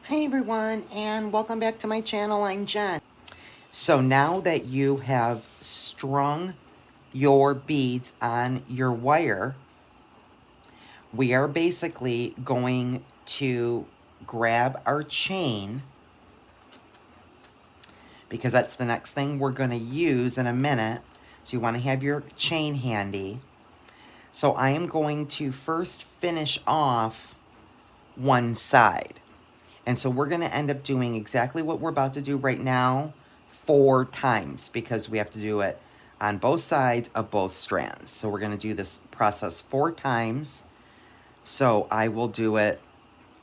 Hey everyone, and welcome back to my channel. I'm Jen. So now that you have strung your beads on your wire, we are basically going to grab our chain, because that's the next thing we're going to use in a minute. So you want to have your chain handy. So I am going to first finish off one side. And so we're going to end up doing exactly what we're about to do right now 4 times, because we have to do it on both sides of both strands. So we're going to do this process 4 times. So I will do it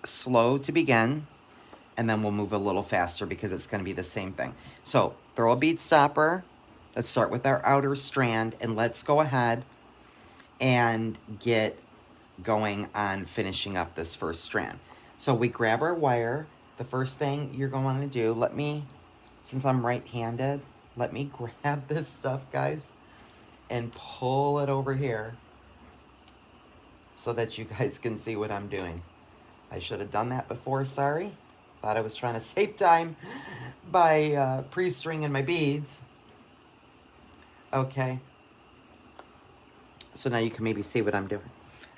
slow to begin, and then we'll move a little faster because it's going to be the same thing. So throw a bead stopper. Let's start with our outer strand, and let's go ahead and get going on finishing up this first strand. So we grab our wire. The first thing you're going to want to do, since I'm right-handed, let me grab this stuff, guys, and pull it over here so that you guys can see what I'm doing. I should have done that before, sorry. Thought I was trying to save time by pre-stringing my beads. Okay. So now you can maybe see what I'm doing.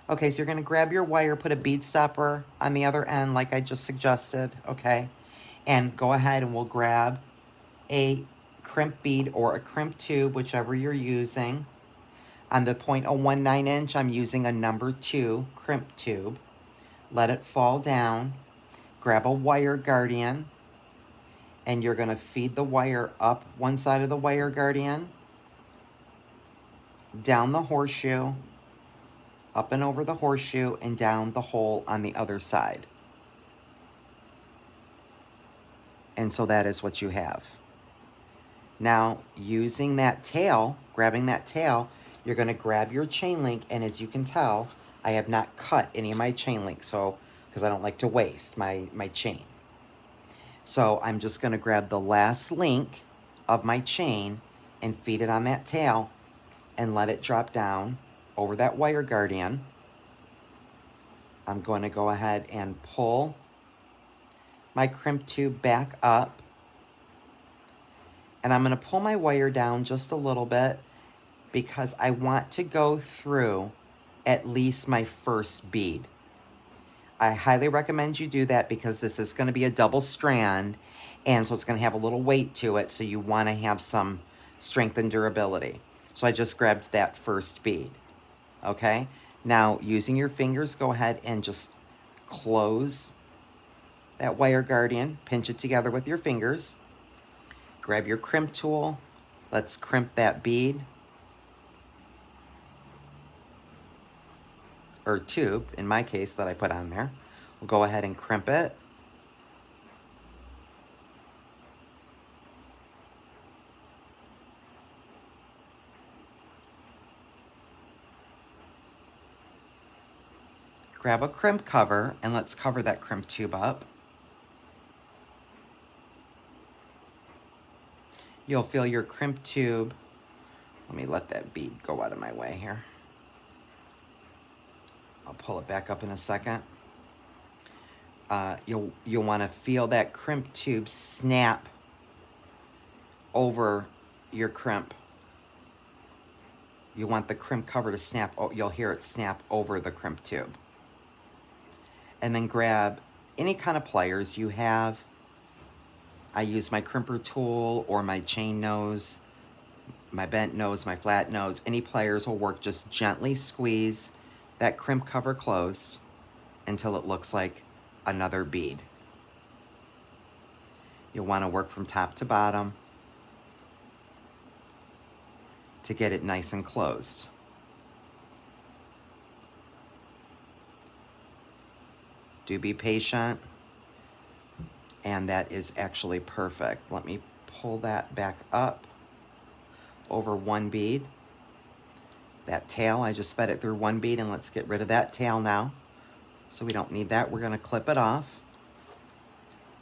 Okay, so you're going to grab your wire, put a bead stopper on the other end like I just suggested, okay? And go ahead and we'll grab a crimp bead or a crimp tube, whichever you're using. On the 0.019 inch, I'm using a number 2 crimp tube. Let it fall down. Grab a wire guardian, and you're going to feed the wire up one side of the wire guardian, down the horseshoe, up and over the horseshoe, and down the hole on the other side. And so that is what you have. Now, using that tail, grabbing that tail, you're going to grab your chain link, and as you can tell, I have not cut any of my chain link, so because I don't like to waste my chain. So I'm just going to grab the last link of my chain and feed it on that tail and let it drop down over that wire guardian. I'm going to go ahead and pull my crimp tube back up, and I'm going to pull my wire down just a little bit because I want to go through at least my first bead. I highly recommend you do that because this is going to be a double strand, and so it's going to have a little weight to it, so you want to have some strength and durability. So I just grabbed that first bead, okay? Now, using your fingers, go ahead and just close that wire guardian, pinch it together with your fingers, grab your crimp tool, let's crimp that bead, or tube, in my case, that I put on there. We'll go ahead and crimp it. Grab a crimp cover, and let's cover that crimp tube up. You'll feel your crimp tube. Let me let that bead go out of my way here. I'll pull it back up in a second. You'll want to feel that crimp tube snap over your crimp. You want the crimp cover to snap. Oh, you'll hear it snap over the crimp tube. And then grab any kind of pliers you have. I use my crimper tool or my chain nose, my bent nose, my flat nose. Any pliers will work. Just gently squeeze that crimp cover closed until it looks like another bead. You'll want to work from top to bottom to get it nice and closed. Do be patient. And that is actually perfect. Let me pull that back up over one bead. That tail, I just fed it through one bead, and let's get rid of that tail now. So we don't need that. We're going to clip it off.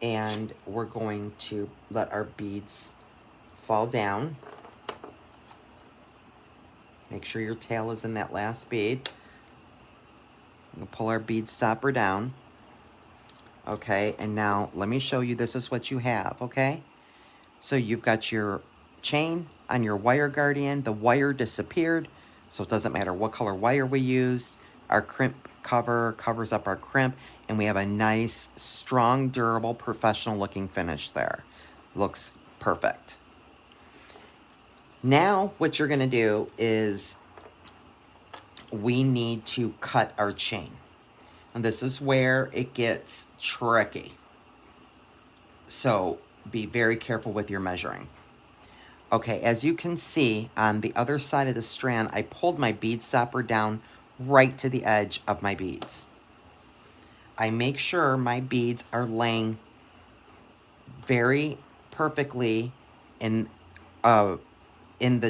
And we're going to let our beads fall down. Make sure your tail is in that last bead. We'll pull our bead stopper down. Okay, and now let me show you, this is what you have, okay? So you've got your chain on your wire guardian. The wire disappeared, so it doesn't matter what color wire we used. Our crimp cover covers up our crimp, and we have a nice, strong, durable, professional looking finish there. Looks perfect. Now what you're gonna do is we need to cut our chain. And this is where it gets tricky. So be very careful with your measuring. Okay, as you can see on the other side of the strand, I pulled my bead stopper down right to the edge of my beads. I make sure my beads are laying very perfectly in the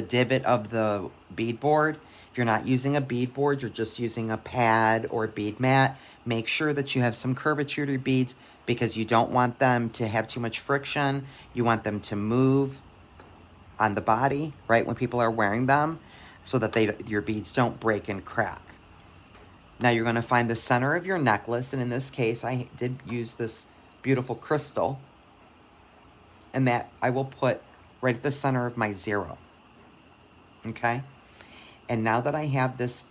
divot of the bead board. If you're not using a bead board, you're just using a pad or a bead mat, make sure that you have some curvature to your beads because you don't want them to have too much friction. You want them to move on the body, right, when people are wearing them, so that your beads don't break and crack. Now you're going to find the center of your necklace, and in this case, I did use this beautiful crystal, and that I will put right at the center of my 0. Okay? And now that I have this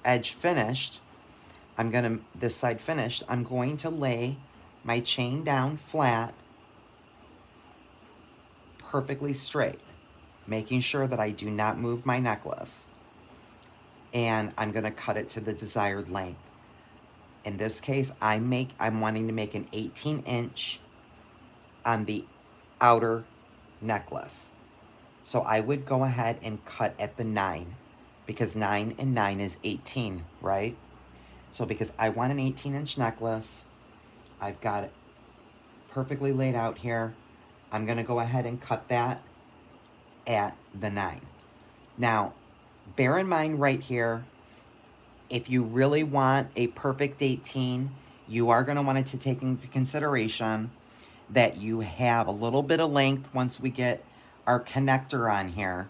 edge finished, this side finished, I'm going to lay my chain down flat, perfectly straight, making sure that I do not move my necklace. And I'm going to cut it to the desired length. In this case, I'm wanting to make an 18-inch on the outer necklace. So I would go ahead and cut at the 9, because 9 and 9 is 18, right? So because I want an 18-inch necklace, I've got it perfectly laid out here. I'm going to go ahead and cut that at the 9. Now, bear in mind right here, if you really want a perfect 18, you are going to want it to take into consideration that you have a little bit of length once we get our connector on here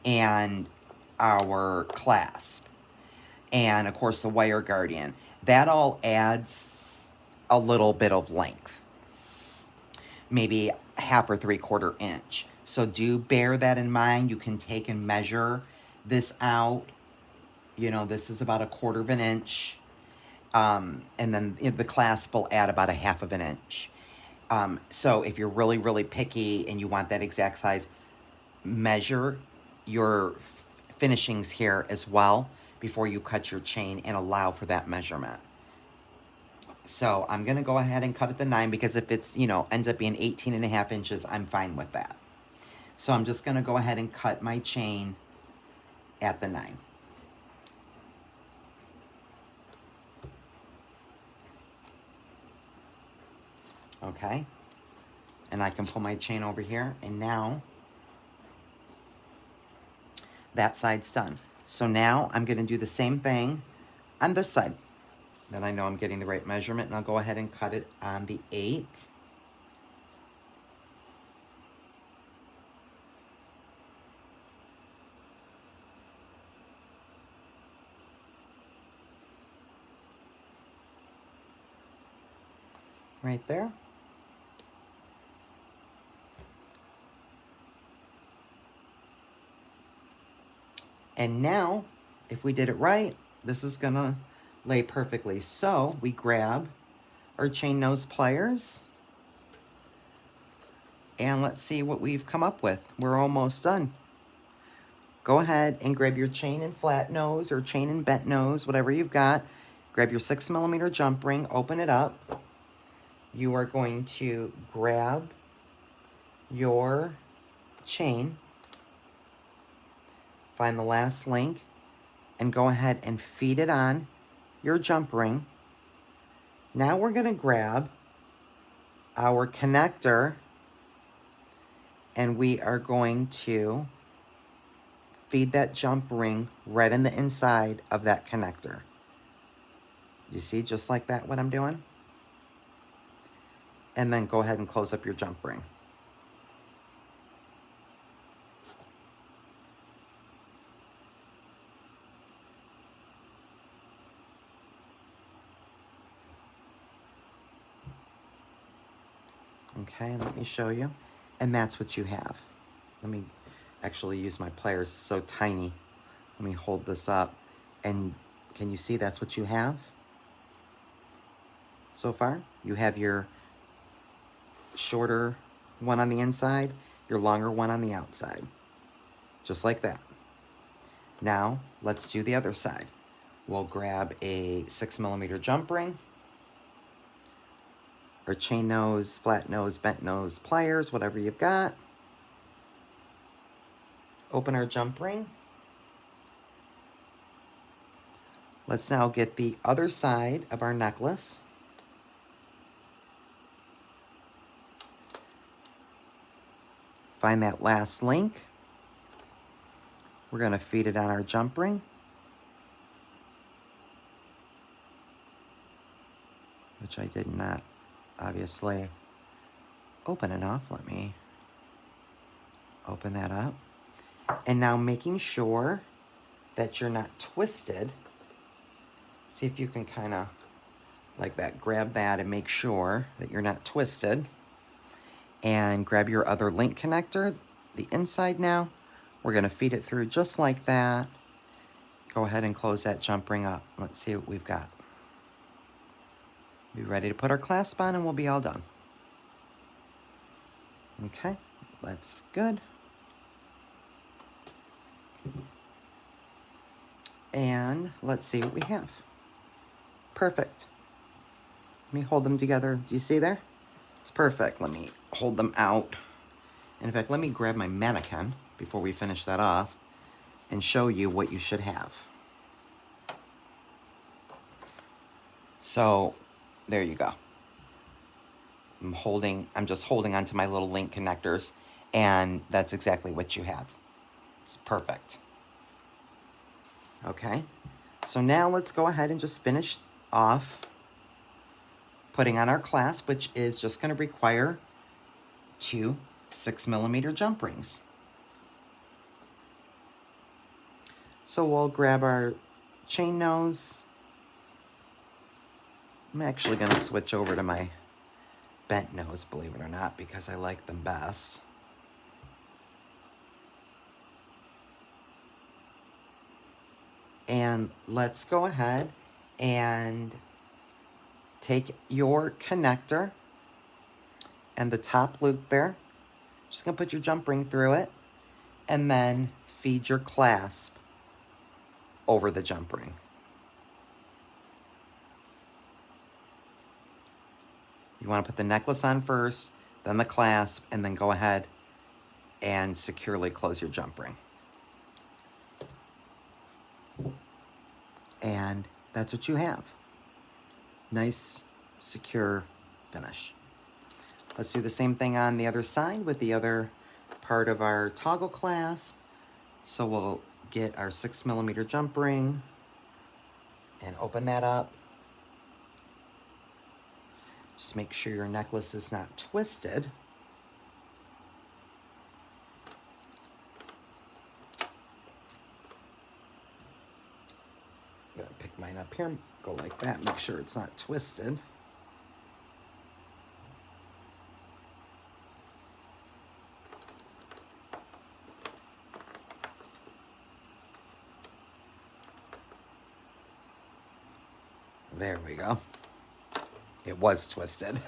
and our clasp and of course the wire guardian. That all adds a little bit of length, maybe 1/2 or 3/4 inch. So do bear that in mind. You can take and measure this out. You know, this is about 1/4 of an inch. And then the clasp will add about 1/2 of an inch. So if you're really, really picky and you want that exact size, measure your finishings here as well before you cut your chain and allow for that measurement. So I'm going to go ahead and cut at the 9 because if it's, ends up being 18.5 inches, I'm fine with that. So I'm just going to go ahead and cut my chain at the 9. Okay, and I can pull my chain over here, and now that side's done. So now I'm going to do the same thing on this side. Then I know I'm getting the right measurement, and I'll go ahead and cut it on the 8. Right there. And now, if we did it right, this is gonna lay perfectly. So we grab our chain nose pliers and let's see what we've come up with. We're almost done. Go ahead and grab your chain and flat nose or chain and bent nose, whatever you've got. Grab your 6mm jump ring, open it up. You are going to grab your chain, find the last link, and go ahead and feed it on your jump ring. Now we're going to grab our connector and we are going to feed that jump ring right in the inside of that connector. You see, just like that, what I'm doing? And then go ahead and close up your jump ring. Okay, let me show you. And that's what you have. Let me actually use my pliers. It's so tiny. Let me hold this up. And can you see that's what you have? So far, you have your shorter one on the inside, your longer one on the outside. Just like that. Now, let's do the other side. We'll grab a 6mm jump ring, or chain nose, flat nose, bent nose, pliers, whatever you've got. Open our jump ring. Let's now get the other side of our necklace. Find that last link. We're going to feed it on our jump ring, which I did not obviously open enough. Let me open that up. And now making sure that you're not twisted. See if you can kind of like that, grab that and make sure that you're not twisted. And grab your other link connector, the inside now. We're going to feed it through just like that. Go ahead and close that jump ring up. Let's see what we've got. Be ready to put our clasp on and we'll be all done. Okay, that's good. And let's see what we have. Perfect. Let me hold them together. Do you see there? It's perfect. Let me hold them out. And in fact, let me grab my mannequin before we finish that off and show you what you should have. So there you go. I'm just holding onto my little link connectors, and that's exactly what you have. It's perfect. Okay, so now let's go ahead and just finish off putting on our clasp, which is just going to require 2 6mm jump rings. So we'll grab our chain nose. I'm actually going to switch over to my bent nose, believe it or not, because I like them best. And let's go ahead and take your connector and the top loop there. Just going to put your jump ring through it and then feed your clasp over the jump ring. You want to put the necklace on first, then the clasp, and then go ahead and securely close your jump ring. And that's what you have. Nice, secure finish. Let's do the same thing on the other side with the other part of our toggle clasp. So we'll get our 6mm jump ring and open that up. Just make sure your necklace is not twisted. I'm gonna pick mine up here, go like that, make sure it's not twisted. There we go. It was twisted.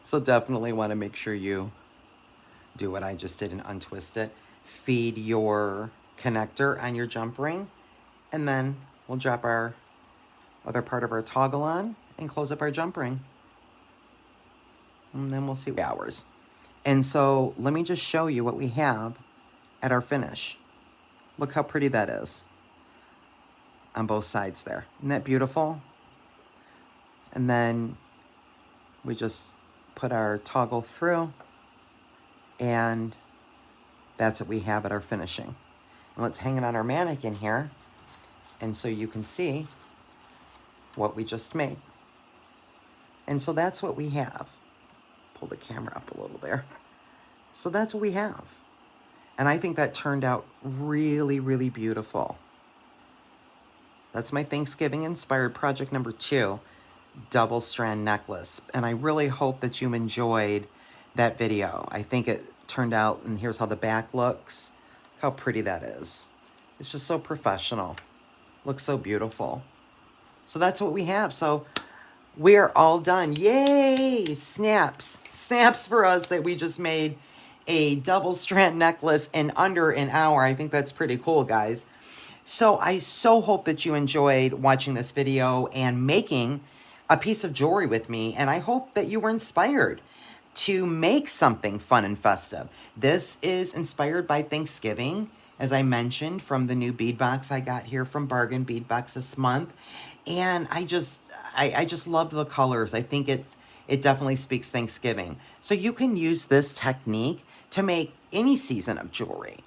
So definitely want to make sure you do what I just did and untwist it. Feed your connector on your jump ring, and then we'll drop our other part of our toggle on and close up our jump ring. And then we'll see hours. And so let me just show you what we have at our finish. Look how pretty that is on both sides there. Isn't that beautiful? And then we just put our toggle through, and that's what we have at our finishing. And let's hang it on our mannequin here, and so you can see what we just made. And so that's what we have. Pull the camera up a little there. So that's what we have. And I think that turned out really, really beautiful. That's my Thanksgiving inspired project number 2. double strand necklace. And I really hope that you enjoyed that video. I think it turned out, and here's how the back looks. Look how pretty that is. It's just so professional. Looks so beautiful. So that's what we have. So we're all done. Yay! Snaps. Snaps for us that we just made a double strand necklace in under an hour. I think that's pretty cool, guys. So I so hope that you enjoyed watching this video and making a piece of jewelry with me. And I hope that you were inspired to make something fun and festive. This is inspired by Thanksgiving, as I mentioned, from the new bead box I got here from Bargain Bead Box this month. And I just love the colors. I think it definitely speaks Thanksgiving. So you can use this technique to make any season of jewelry.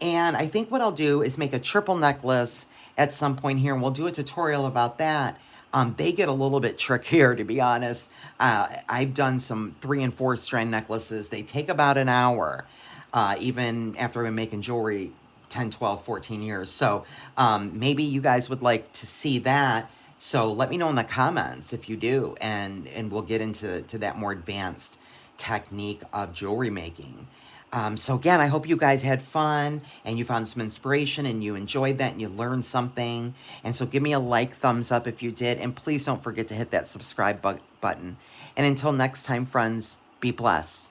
And I think what I'll do is make a triple necklace at some point here, and we'll do a tutorial about that. They get a little bit trickier, to be honest. I've done some 3 and 4 strand necklaces. They take about an hour, even after I've been making jewelry 10, 12, 14 years. So maybe you guys would like to see that. So let me know in the comments if you do, and we'll get into that more advanced technique of jewelry making. So again, I hope you guys had fun and you found some inspiration and you enjoyed that and you learned something. And so give me a like, thumbs up if you did. And please don't forget to hit that subscribe button. And until next time, friends, be blessed.